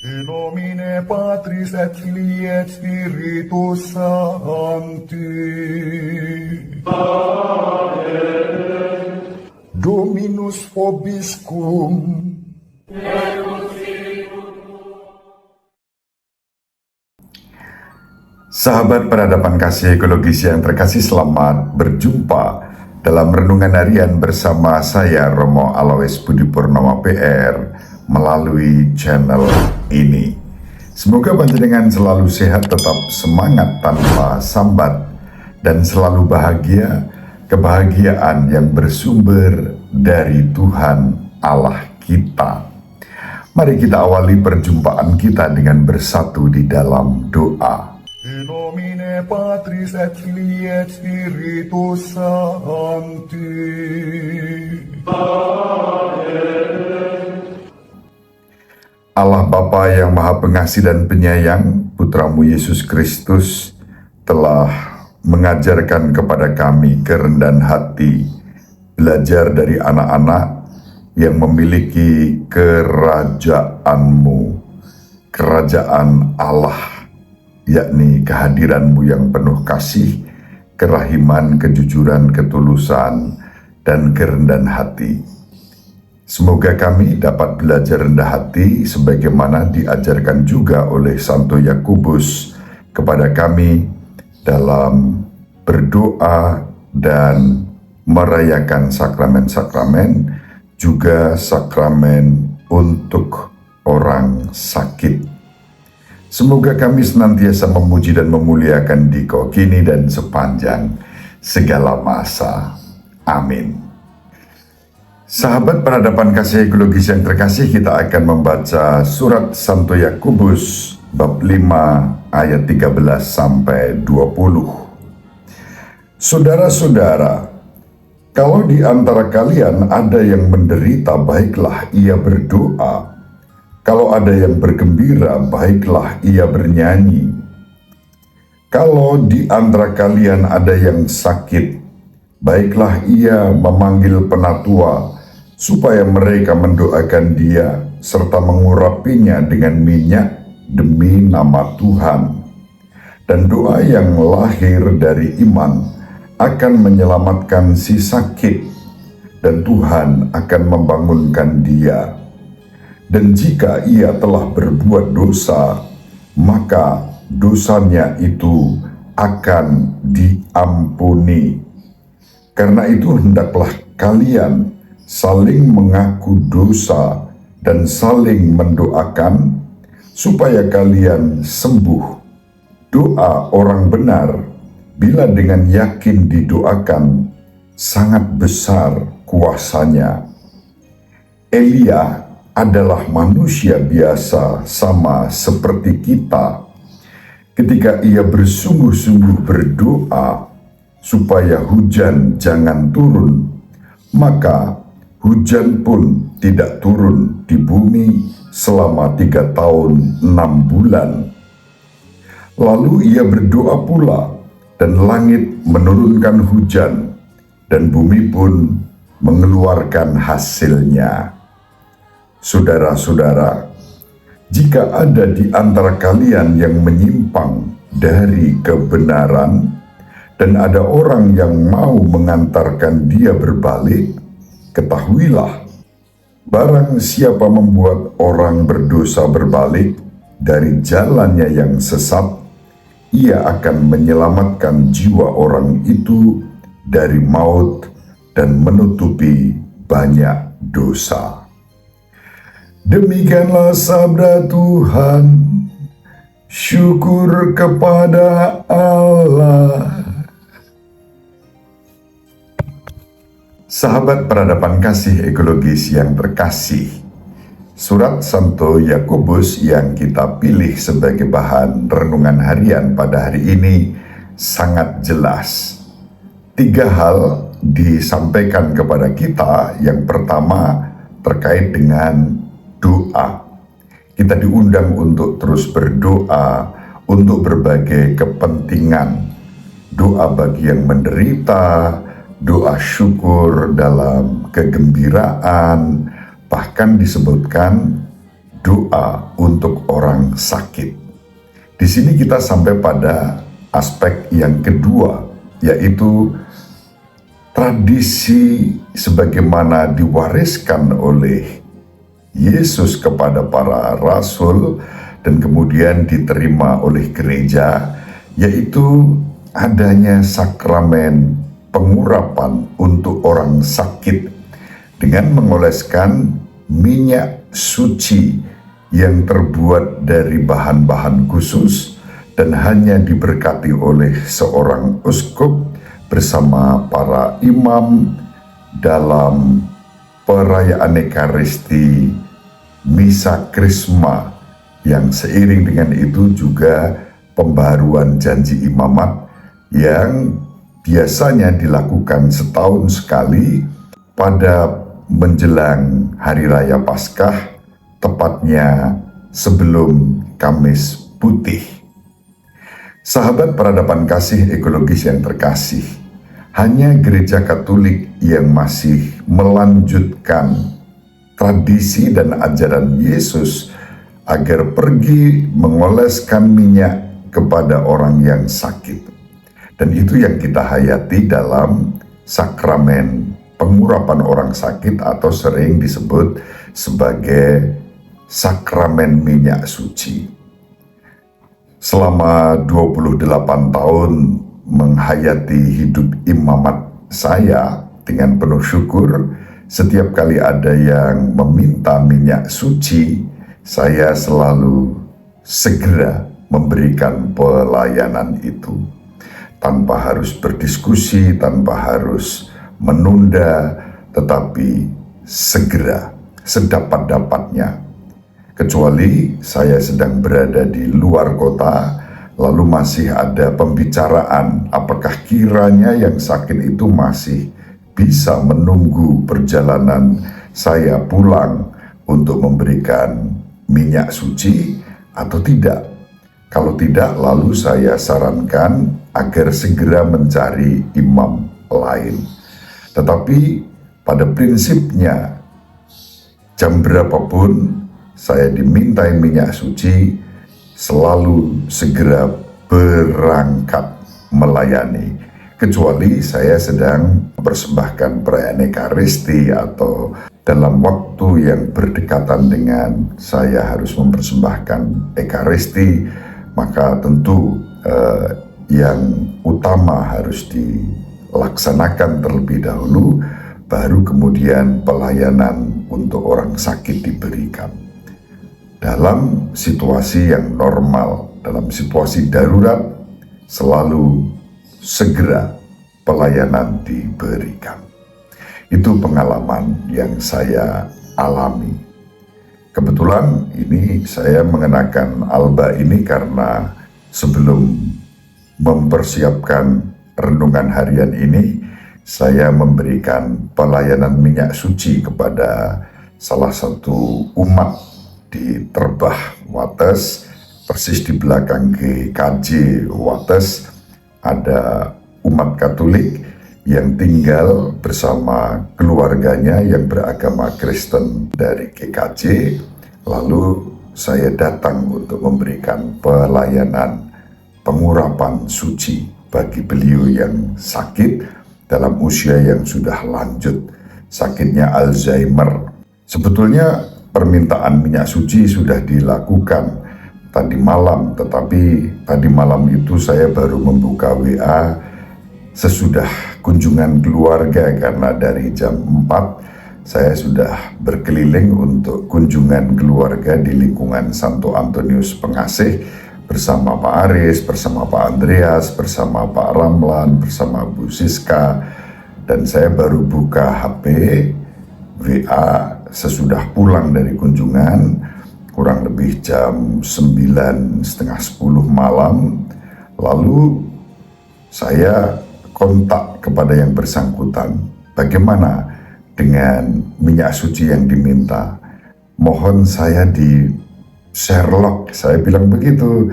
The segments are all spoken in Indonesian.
In nomine Patris et Filii et Spiritus Sancti. Amen. Dominus vobiscum. Sahabat peradaban kasih ekologis yang terkasih, selamat berjumpa dalam renungan harian bersama saya Romo Alois Budi Purnomo PR melalui channel ini. Semoga panjenengan selalu sehat, tetap semangat tanpa sambat, dan selalu bahagia, kebahagiaan yang bersumber dari Tuhan Allah kita. Mari kita awali perjumpaan kita dengan bersatu di dalam doa. In nomine Patris et Filii et Spiritus Sancti. Amen. Allah Bapa yang Maha Pengasih dan Penyayang, Putramu Yesus Kristus telah mengajarkan kepada kami kerendahan hati, belajar dari anak-anak yang memiliki kerajaan-Mu, kerajaan Allah, yakni kehadiran-Mu yang penuh kasih, kerahiman, kejujuran, ketulusan, dan kerendahan hati. Semoga kami dapat belajar rendah hati sebagaimana diajarkan juga oleh Santo Yakobus kepada kami dalam berdoa dan merayakan sakramen-sakramen, juga sakramen untuk orang sakit. Semoga kami senantiasa memuji dan memuliakan Dikau kini dan sepanjang segala masa. Amin. Sahabat peradaban kasih ekologis yang terkasih, kita akan membaca surat Santo Yakobus bab 5 ayat 13 sampai 20. Saudara-saudara, kalau di antara kalian ada yang menderita, baiklah ia berdoa. Kalau ada yang bergembira, baiklah ia bernyanyi. Kalau di antara kalian ada yang sakit, baiklah ia memanggil penatua, supaya mereka mendoakan dia, serta mengurapinya dengan minyak demi nama Tuhan. Dan doa yang lahir dari iman akan menyelamatkan si sakit, dan Tuhan akan membangunkan dia. Dan jika ia telah berbuat dosa, maka dosanya itu akan diampuni. Karena itu hendaklah kalian saling mengaku dosa dan saling mendoakan supaya kalian sembuh. Doa orang benar bila dengan yakin didoakan sangat besar kuasanya. Elia adalah manusia biasa sama seperti kita. Ketika ia bersungguh-sungguh berdoa supaya hujan jangan turun, maka hujan pun tidak turun di bumi selama 3 tahun 6 bulan. Lalu ia berdoa pula, dan langit menurunkan hujan, dan bumi pun mengeluarkan hasilnya. Saudara-saudara, jika ada di antara kalian yang menyimpang dari kebenaran, dan ada orang yang mau mengantarkan dia berbalik, ketahuilah, barang siapa membuat orang berdosa berbalik dari jalannya yang sesat, ia akan menyelamatkan jiwa orang itu dari maut dan menutupi banyak dosa. Demikianlah sabda Tuhan. Syukur kepada Allah. Sahabat peradaban kasih ekologis yang terkasih, surat Santo Yakobus yang kita pilih sebagai bahan renungan harian pada hari ini sangat jelas. 3 hal disampaikan kepada kita. Yang pertama terkait dengan doa. Kita diundang untuk terus berdoa untuk berbagai kepentingan. Doa bagi yang menderita, doa syukur dalam kegembiraan, bahkan disebutkan doa untuk orang sakit. Di sini kita sampai pada aspek yang kedua, yaitu tradisi sebagaimana diwariskan oleh Yesus kepada para rasul dan kemudian diterima oleh gereja, yaitu adanya sakramen pengurapan untuk orang sakit dengan mengoleskan minyak suci yang terbuat dari bahan-bahan khusus dan hanya diberkati oleh seorang uskup bersama para imam dalam perayaan Ekaristi Misa Krisma, yang seiring dengan itu juga pembaharuan janji imamat yang biasanya dilakukan setahun sekali pada menjelang Hari Raya Paskah, tepatnya sebelum Kamis Putih. Sahabat peradaban kasih ekologis yang terkasih, hanya gereja Katolik yang masih melanjutkan tradisi dan ajaran Yesus agar pergi mengoleskan minyak kepada orang yang sakit. Dan itu yang kita hayati dalam sakramen pengurapan orang sakit atau sering disebut sebagai sakramen minyak suci. Selama 28 tahun menghayati hidup imamat saya dengan penuh syukur, setiap kali ada yang meminta minyak suci, saya selalu segera memberikan pelayanan itu. Tanpa harus berdiskusi, tanpa harus menunda, tetapi segera, sedapat-dapatnya. Kecuali saya sedang berada di luar kota, lalu masih ada pembicaraan apakah kiranya yang sakit itu masih bisa menunggu perjalanan saya pulang untuk memberikan minyak suci atau tidak. Kalau tidak, lalu saya sarankan agar segera mencari imam lain. Tetapi pada prinsipnya, jam berapapun saya dimintai minyak suci, selalu segera berangkat melayani. Kecuali saya sedang mempersembahkan perayaan Ekaristi atau dalam waktu yang berdekatan dengan saya harus mempersembahkan Ekaristi, maka tentu yang utama harus dilaksanakan terlebih dahulu, baru kemudian pelayanan untuk orang sakit diberikan. Dalam situasi yang normal, dalam situasi darurat, selalu segera pelayanan diberikan. Itu pengalaman yang saya alami. Kebetulan ini saya mengenakan alba ini karena sebelum mempersiapkan renungan harian ini, saya memberikan pelayanan minyak suci kepada salah satu umat di Terbah Wates, persis di belakang GKJ Wates ada umat Katolik yang tinggal bersama keluarganya yang beragama Kristen dari GKJ. Lalu saya datang untuk memberikan pelayanan pengurapan suci bagi beliau yang sakit dalam usia yang sudah lanjut, sakitnya Alzheimer. Sebetulnya permintaan minyak suci sudah dilakukan tadi malam, tetapi tadi malam itu saya baru membuka WA sesudah kunjungan keluarga, karena dari jam 4 saya sudah berkeliling untuk kunjungan keluarga di lingkungan Santo Antonius Pengasih bersama Pak Aris, bersama Pak Andreas, bersama Pak Ramlan, bersama Bu Siska, dan saya baru buka HP WA sesudah pulang dari kunjungan, kurang lebih jam 9, setengah 10 malam. Lalu saya kontak kepada yang bersangkutan, bagaimana dengan minyak suci yang diminta? Mohon saya di Sherlock, saya bilang begitu,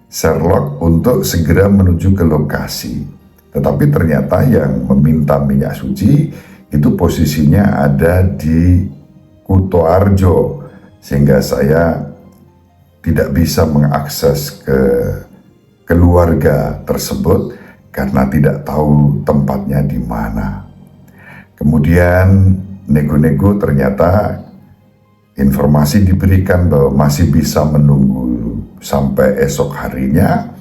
Sherlock untuk segera menuju ke lokasi. Tetapi ternyata yang meminta minyak suci itu posisinya ada di Kutoarjo, sehingga saya tidak bisa mengakses ke keluarga tersebut karena tidak tahu tempatnya di mana. Kemudian nego-nego ternyata informasi diberikan bahwa masih bisa menunggu sampai esok harinya.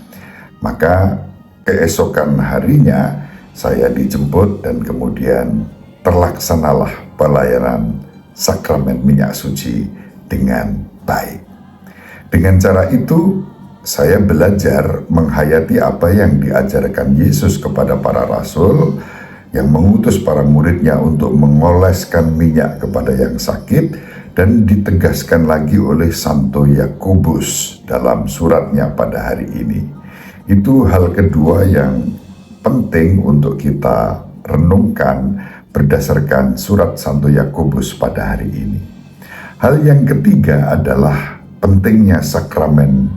Maka keesokan harinya saya dijemput dan kemudian terlaksanalah pelayanan sakramen minyak suci dengan baik. Dengan cara itu saya belajar menghayati apa yang diajarkan Yesus kepada para rasul yang mengutus para muridnya untuk mengoleskan minyak kepada yang sakit, dan ditegaskan lagi oleh Santo Yakobus dalam suratnya pada hari ini. Itu hal kedua yang penting untuk kita renungkan berdasarkan surat Santo Yakobus pada hari ini. Hal yang ketiga adalah pentingnya sakramen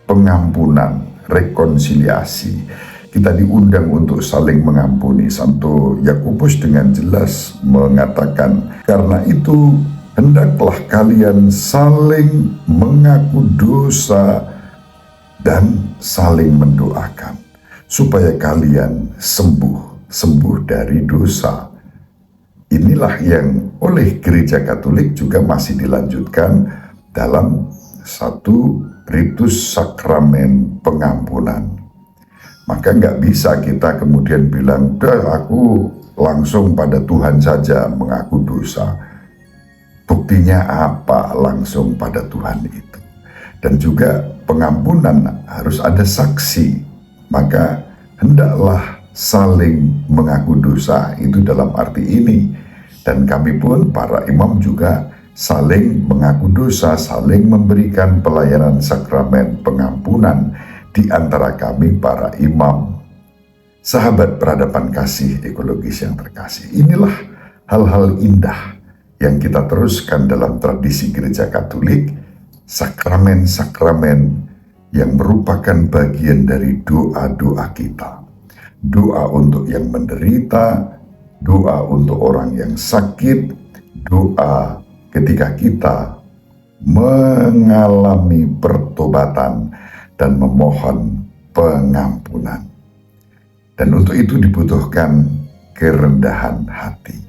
pengampunan, rekonsiliasi. Kita diundang untuk saling mengampuni. Santo Yakobus dengan jelas mengatakan, karena itu hendaklah kalian saling mengaku dosa dan saling mendoakan supaya kalian sembuh dari dosa. Inilah yang oleh Gereja Katolik juga masih dilanjutkan dalam satu ritus sakramen pengampunan. Maka nggak bisa kita kemudian bilang, "Dah, aku langsung pada Tuhan saja mengaku dosa." Buktinya apa langsung pada Tuhan itu? Dan juga pengampunan harus ada saksi. Maka hendaklah saling mengaku dosa, itu dalam arti ini. Dan kami pun para imam juga saling mengaku dosa, saling memberikan pelayanan sakramen pengampunan di antara kami para imam. Sahabat peradaban kasih ekologis yang terkasih, inilah hal-hal indah yang kita teruskan dalam tradisi Gereja Katolik, sakramen-sakramen yang merupakan bagian dari doa-doa kita. Doa untuk yang menderita, doa untuk orang yang sakit, doa ketika kita mengalami pertobatan dan memohon pengampunan. Dan untuk itu dibutuhkan kerendahan hati.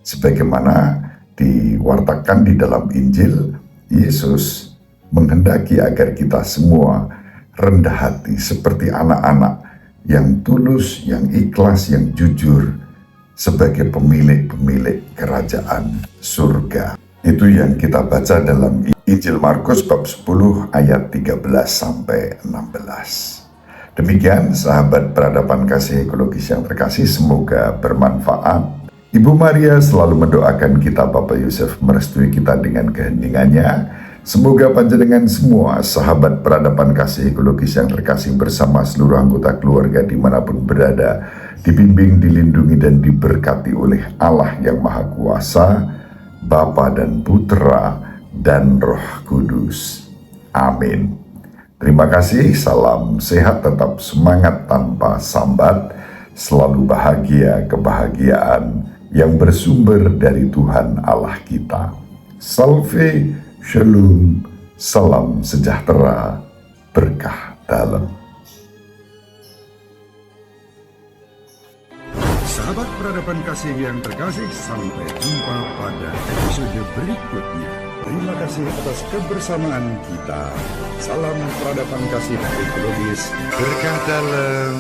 Sebagaimana diwartakan di dalam Injil, Yesus menghendaki agar kita semua rendah hati seperti anak-anak yang tulus, yang ikhlas, yang jujur sebagai pemilik-pemilik kerajaan surga. Itu yang kita baca dalam Injil Markus bab 10 ayat 13 sampai 16. Demikian sahabat peradaban kasih ekologis yang terkasih, semoga bermanfaat. Ibu Maria selalu mendoakan kita, Bapak Yusuf merestui kita dengan keheningannya. Semoga panjenengan semua sahabat peradaban kasih ekologis yang terkasih bersama seluruh anggota keluarga dimanapun berada, dibimbing, dilindungi, dan diberkati oleh Allah yang Maha Kuasa, Bapa dan Putra dan Roh Kudus. Amin. Terima kasih, salam sehat, tetap semangat tanpa sambat, selalu bahagia, kebahagiaan yang bersumber dari Tuhan Allah kita. Salve, shalom, salam sejahtera, berkah dalam. Sahabat peradaban kasih yang terkasih, sampai jumpa pada episode berikutnya. Terima kasih atas kebersamaan kita. Salam peradaban kasih ekologis, berkah dalam.